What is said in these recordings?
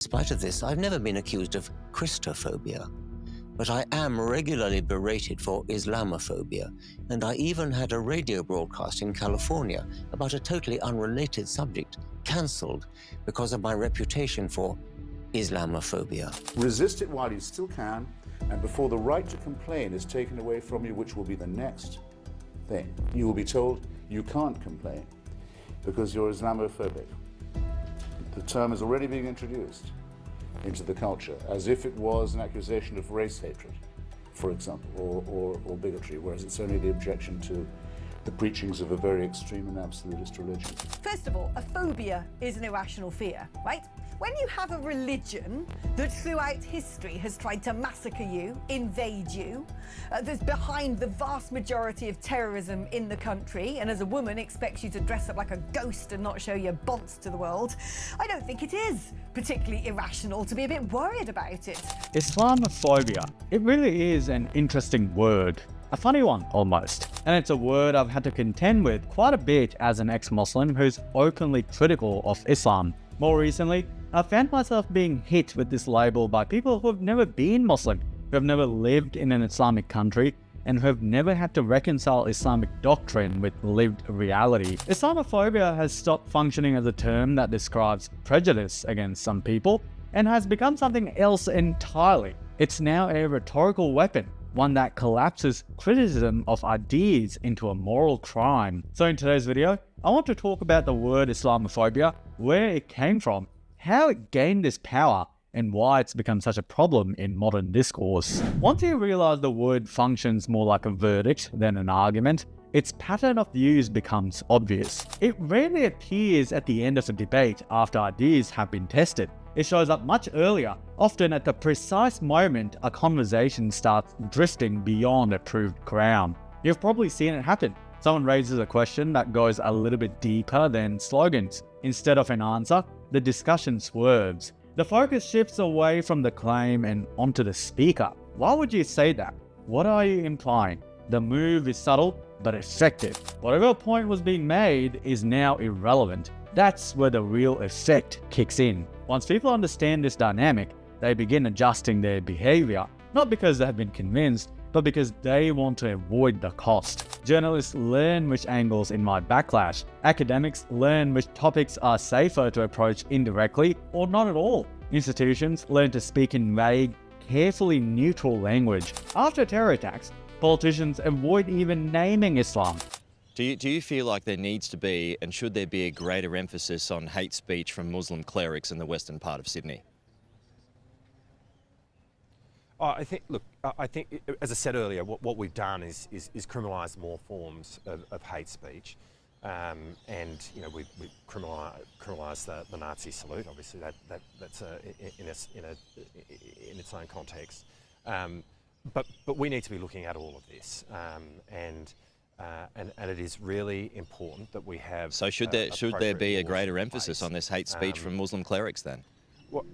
In spite of this, I've never been accused of Christophobia, but I am regularly berated for Islamophobia, and I even had a radio broadcast in California about a totally unrelated subject cancelled because of my reputation for Islamophobia. Resist it while you still can, and before the right to complain is taken away from you, which will be the next thing. You will be told you can't complain because you're Islamophobic. The term is already being introduced into the culture as if it was an accusation of race hatred, for example, or bigotry, whereas it's only the objection to the preachings of a very extreme and absolutist religion. First of all, a phobia is an irrational fear, right? When you have a religion that throughout history has tried to massacre you, invade you, that's behind the vast majority of terrorism in the country, and as a woman expects you to dress up like a ghost and not show your bonts to the world, I don't think it is particularly irrational to be a bit worried about it. Islamophobia. It really is an interesting word. A funny one, almost. And it's a word I've had to contend with quite a bit as an ex-Muslim who's openly critical of Islam. More recently, I found myself being hit with this label by people who have never been Muslim, who have never lived in an Islamic country, and who have never had to reconcile Islamic doctrine with lived reality. Islamophobia has stopped functioning as a term that describes prejudice against some people, and has become something else entirely. It's now a rhetorical weapon, one that collapses criticism of ideas into a moral crime. So in today's video, I want to talk about the word Islamophobia, where it came from, how it gained this power, and why it's become such a problem in modern discourse. Once you realize the word functions more like a verdict than an argument, its pattern of use becomes obvious. It rarely appears at the end of a debate after ideas have been tested. It shows up much earlier, often at the precise moment a conversation starts drifting beyond a proved ground. You've probably seen it happen. Someone raises a question that goes a little bit deeper than slogans. Instead of an answer, the discussion swerves. The focus shifts away from the claim and onto the speaker. Why would you say that? What are you implying? The move is subtle but effective. Whatever point was being made is now irrelevant. That's where the real effect kicks in. Once people understand this dynamic, they begin adjusting their behaviour, not because they have been convinced, but because they want to avoid the cost. Journalists learn which angles invite backlash. Academics learn which topics are safer to approach indirectly or not at all. Institutions learn to speak in vague, carefully neutral language. After terror attacks, politicians avoid even naming Islam. Do you feel like there needs to be, and should there be, a greater emphasis on hate speech from Muslim clerics in the western part of Sydney? I think, as I said earlier, what we've done is criminalise more forms of hate speech, and we've criminalised the Nazi salute. Obviously, that's in its own context. But we need to be looking at all of this, and it is really important that we have. So should there be a greater emphasis on this hate speech from Muslim clerics then? Well,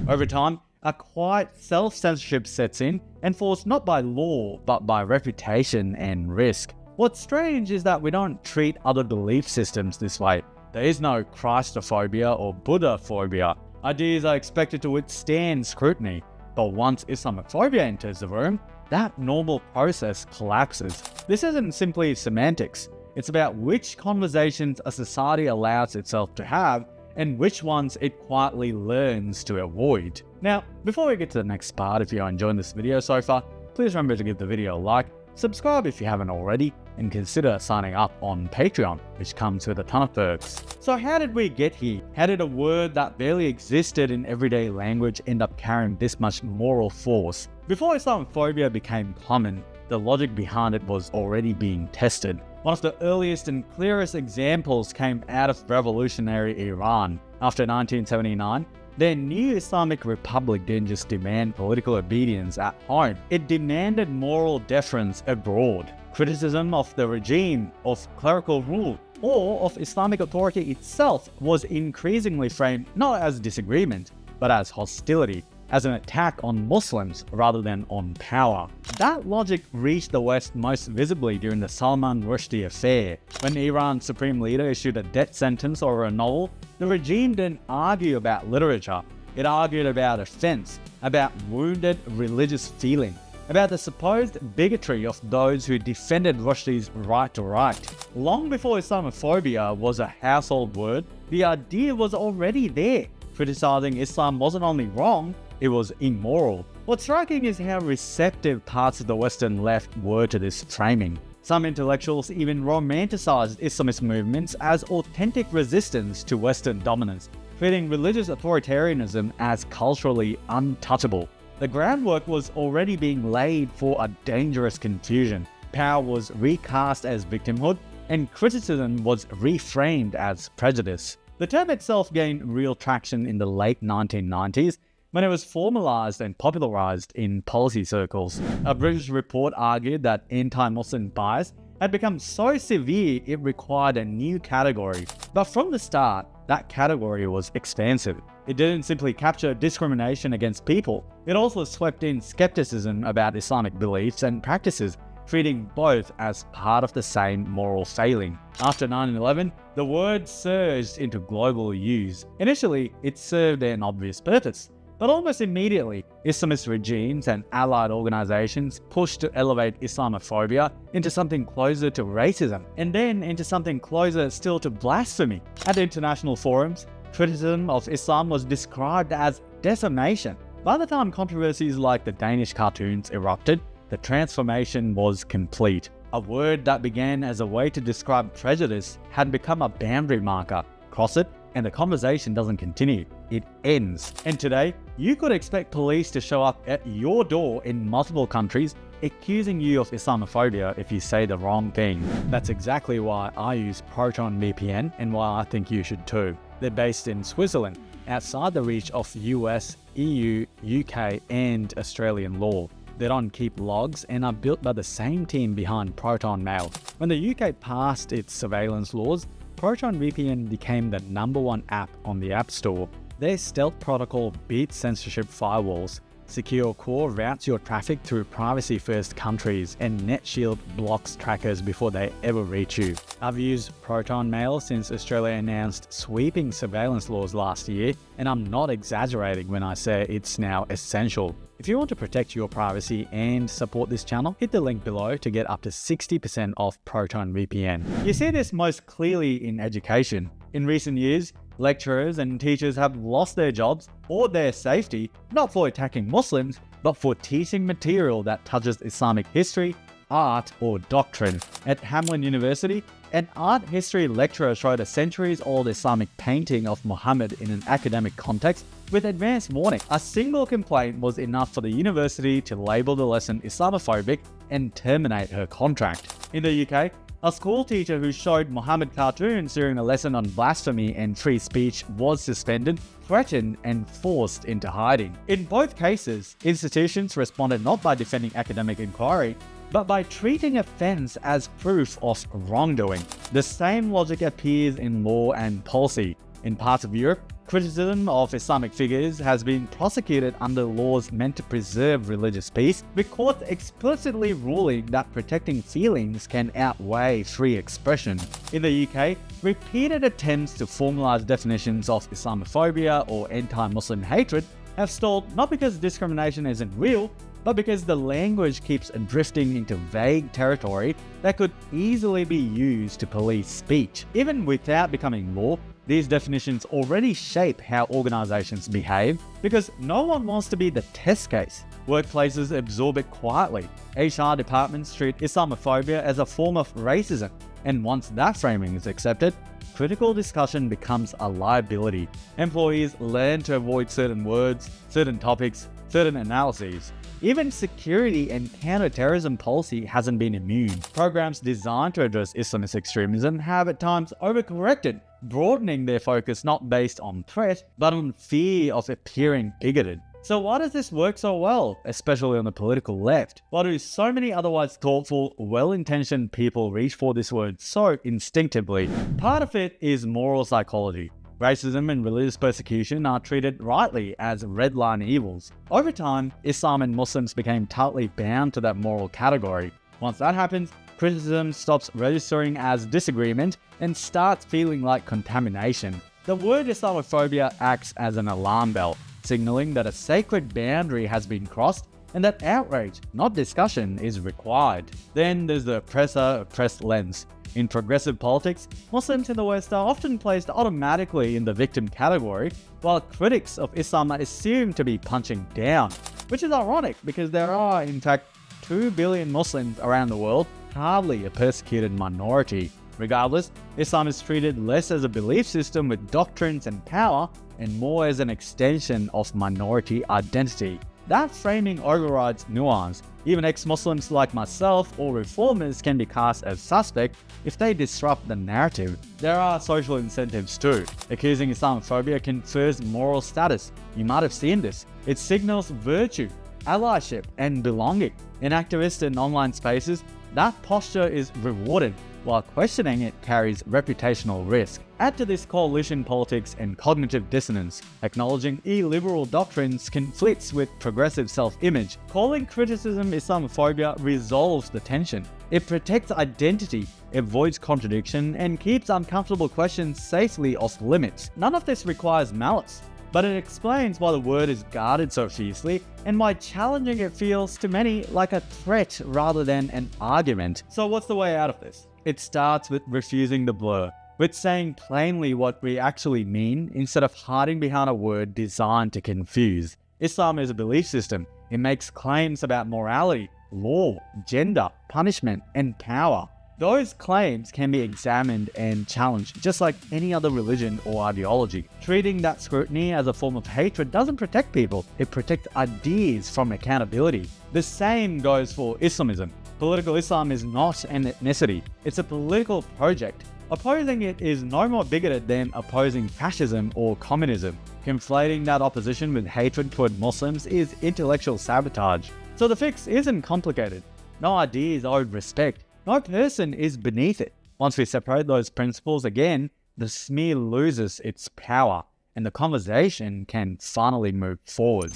Over time, a quiet self-censorship sets in, enforced not by law, but by reputation and risk. What's strange is that we don't treat other belief systems this way. There is no Christophobia or Buddhaphobia. Ideas are expected to withstand scrutiny, but once Islamophobia enters the room, that normal process collapses. This isn't simply semantics. It's about which conversations a society allows itself to have and which ones it quietly learns to avoid. Now, before we get to the next part, if you're enjoying this video so far, please remember to give the video a like, subscribe if you haven't already, and consider signing up on Patreon, which comes with a ton of perks. So how did we get here? How did a word that barely existed in everyday language end up carrying this much moral force? Before Islamophobia became common, the logic behind it was already being tested. One of the earliest and clearest examples came out of revolutionary Iran. After 1979, their new Islamic Republic didn't just demand political obedience at home, it demanded moral deference abroad. Criticism of the regime, of clerical rule, or of Islamic authority itself was increasingly framed not as disagreement, but as hostility. as an attack on Muslims rather than on power. That logic reached the West most visibly during the Salman Rushdie affair. When Iran's supreme leader issued a death sentence over a novel, the regime didn't argue about literature. It argued about offense, about wounded religious feeling, about the supposed bigotry of those who defended Rushdie's right to write. Long before Islamophobia was a household word, the idea was already there. Criticizing Islam wasn't only wrong, it was immoral. What's striking is how receptive parts of the Western left were to this framing. Some intellectuals even romanticized Islamist movements as authentic resistance to Western dominance, treating religious authoritarianism as culturally untouchable. The groundwork was already being laid for a dangerous confusion. Power was recast as victimhood, and criticism was reframed as prejudice. The term itself gained real traction in the late 1990s when it was formalized and popularized in policy circles. A British report argued that anti-Muslim bias had become so severe it required a new category. But from the start, that category was expansive. It didn't simply capture discrimination against people, it also swept in skepticism about Islamic beliefs and practices, treating both as part of the same moral failing. After 9/11, the word surged into global use. Initially, it served an obvious purpose, but almost immediately, Islamist regimes and allied organizations pushed to elevate Islamophobia into something closer to racism, and then into something closer still to blasphemy. At international forums, criticism of Islam was described as decimation. By the time controversies like the Danish cartoons erupted, the transformation was complete. A word that began as a way to describe prejudice had become a boundary marker. Cross it, and the conversation doesn't continue. It ends. And today, you could expect police to show up at your door in multiple countries, accusing you of Islamophobia if you say the wrong thing. That's exactly why I use Proton VPN and why I think you should too. They're based in Switzerland, outside the reach of US, EU, UK, and Australian law. They don't keep logs and are built by the same team behind Proton Mail. When the UK passed its surveillance laws, Proton VPN became the #1 app on the App Store. Their stealth protocol beats censorship firewalls. Secure Core routes your traffic through privacy-first countries, and NetShield blocks trackers before they ever reach you. I've used Proton Mail since Australia announced sweeping surveillance laws last year, and I'm not exaggerating when I say it's now essential. If you want to protect your privacy and support this channel, hit the link below to get up to 60% off Proton VPN. You see this most clearly in education. In recent years, lecturers and teachers have lost their jobs or their safety, not for attacking Muslims, but for teaching material that touches Islamic history, art, or doctrine. At Hamlin University, an art history lecturer showed a centuries-old Islamic painting of Muhammad in an academic context with advance warning. A single complaint was enough for the university to label the lesson Islamophobic and terminate her contract. In the UK, a school teacher who showed Muhammad cartoons during a lesson on blasphemy and free speech was suspended, threatened, and forced into hiding. In both cases, institutions responded not by defending academic inquiry, but by treating offense as proof of wrongdoing. The same logic appears in law and policy. In parts of Europe, criticism of Islamic figures has been prosecuted under laws meant to preserve religious peace, with courts explicitly ruling that protecting feelings can outweigh free expression. In the UK, repeated attempts to formalize definitions of Islamophobia or anti-Muslim hatred have stalled not because discrimination isn't real, but because the language keeps drifting into vague territory that could easily be used to police speech. Even without becoming law, these definitions already shape how organizations behave because no one wants to be the test case. Workplaces absorb it quietly. HR departments treat Islamophobia as a form of racism, and once that framing is accepted, critical discussion becomes a liability. Employees learn to avoid certain words, certain topics, certain analyses. Even security and counter-terrorism policy hasn't been immune. Programs designed to address Islamist extremism have at times overcorrected, broadening their focus not based on threat, but on fear of appearing bigoted. So why does this work so well, especially on the political left? Why do so many otherwise thoughtful, well-intentioned people reach for this word so instinctively? Part of it is moral psychology. Racism and religious persecution are treated rightly as red-line evils. Over time, Islam and Muslims became tightly bound to that moral category. Once that happens, criticism stops registering as disagreement and starts feeling like contamination. The word Islamophobia acts as an alarm bell, signaling that a sacred boundary has been crossed and that outrage, not discussion, is required. Then there's the oppressor-oppressed lens. In progressive politics, Muslims in the West are often placed automatically in the victim category, while critics of Islam are assumed to be punching down. Which is ironic because there are, in fact, 2 billion Muslims around the world, hardly a persecuted minority. Regardless, Islam is treated less as a belief system with doctrines and power, and more as an extension of minority identity. That framing overrides nuance. Even ex-Muslims like myself or reformers can be cast as suspect if they disrupt the narrative. There are social incentives too. Accusing Islamophobia confers moral status. You might have seen this. It signals virtue, allyship, and belonging. In activist and online spaces, that posture is rewarded, while questioning it carries reputational risk. Add to this coalition politics and cognitive dissonance. Acknowledging illiberal doctrines conflicts with progressive self-image. Calling criticism Islamophobia resolves the tension. It protects identity, avoids contradiction, and keeps uncomfortable questions safely off limits. None of this requires malice, but it explains why the word is guarded so fiercely and why challenging it feels to many like a threat rather than an argument. So what's the way out of this? It starts with refusing the blur, with saying plainly what we actually mean instead of hiding behind a word designed to confuse. Islam is a belief system. It makes claims about morality, law, gender, punishment, and power. Those claims can be examined and challenged just like any other religion or ideology. Treating that scrutiny as a form of hatred doesn't protect people, it protects ideas from accountability. The same goes for Islamism. Political Islam is not an ethnicity, it's a political project. Opposing it is no more bigoted than opposing fascism or communism. Conflating that opposition with hatred toward Muslims is intellectual sabotage. So the fix isn't complicated. No idea is owed respect. No person is beneath it. Once we separate those principles again, the smear loses its power and the conversation can finally move forward.